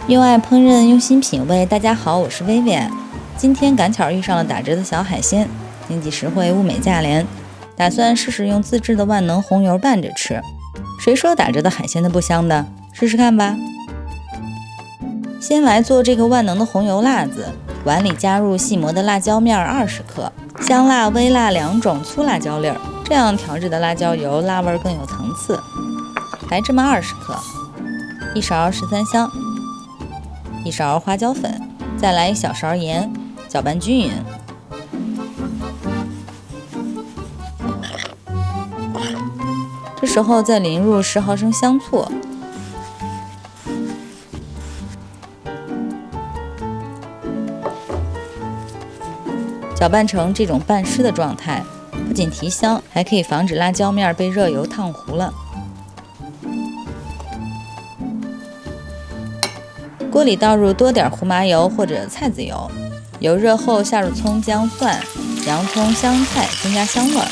用爱烹饪，用心品味。大家好，我是薇薇。今天赶巧遇上了打折的小海鲜，经济实惠，物美价廉，打算试试用自制的万能红油拌着吃。谁说打折的海鲜的不香的？试试看吧。先来做这个万能的红油辣子，碗里加入细磨的辣椒面20克，香辣、微辣2种粗辣椒粒儿，这样调制的辣椒油辣味更有层次。白芝麻20克，一勺13香。一勺花椒粉，再来1小勺盐，搅拌均匀。这时候再淋入10毫升香醋，搅拌成这种半湿的状态，不仅提香，还可以防止辣椒面被热油烫糊了。锅里倒入多点胡麻油或者菜籽油，油热后下入葱、姜、蒜、洋葱、香菜，增加香味儿。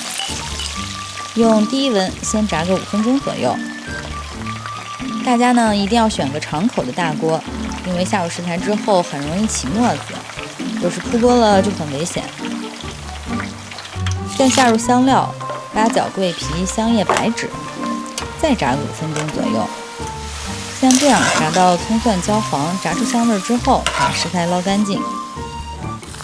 用低温先炸个5分钟左右。大家呢一定要选个敞口的大锅，因为下入食材之后很容易起沫子，要是铺锅了就很危险。再下入香料、八角、桂皮、香叶、白芷，再炸个5分钟左右。像这样炸到葱蒜焦黄，炸出香味之后，把食材捞干净。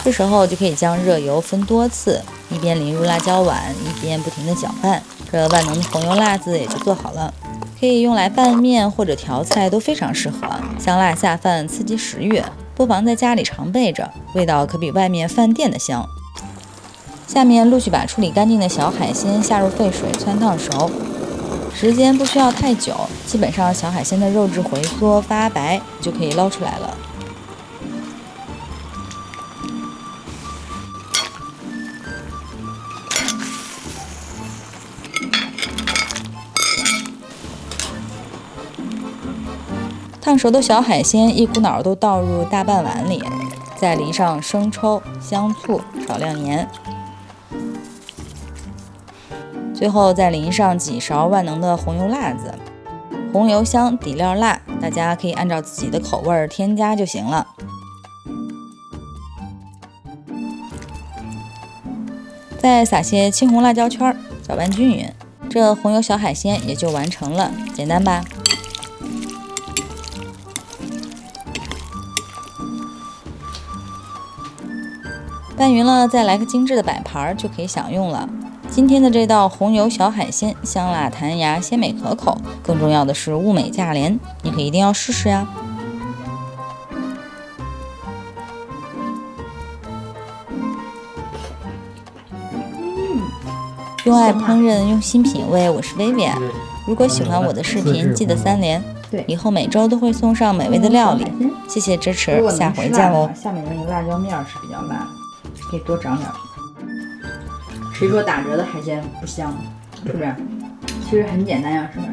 这时候就可以将热油分多次，一边淋入辣椒碗，一边不停地搅拌。这万能的红油辣子也就做好了，可以用来拌面或者调菜都非常适合，香辣下饭，刺激食欲。不妨在家里常备着，味道可比外面饭店的香。下面陆续把处理干净的小海鲜下入沸水汆烫熟。时间不需要太久，基本上小海鲜的肉质回缩发白就可以捞出来了。烫熟的小海鲜一股脑都倒入大半碗里，再淋上生抽、香醋、少量盐。最后再淋上几勺万能的红油辣子，红油香，底料辣，大家可以按照自己的口味添加就行了。再撒些青红辣椒圈，搅拌均匀，这红油小海鲜也就完成了，简单吧？拌匀了，再来个精致的摆盘就可以享用了。今天的这道红油小海鲜，香辣弹牙，鲜美可口，更重要的是物美价廉，你可一定要试试呀！用爱烹饪，用心品味，我是薇薇。如果喜欢我的视频，记得3连，以后每周都会送上美味的料理。谢谢支持，下回见喽！下面那个辣椒面是比较辣，可以多长点。谁说打折的海鲜不香？是不是？其实很简单呀，是不是？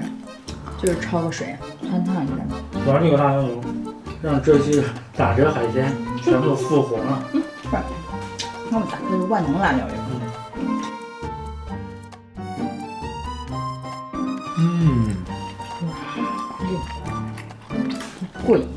就是焯个水，汆烫一下。玩这个辣椒油，让这些打折海鲜全部复活了。那我打的是万能辣椒油。哇，过瘾。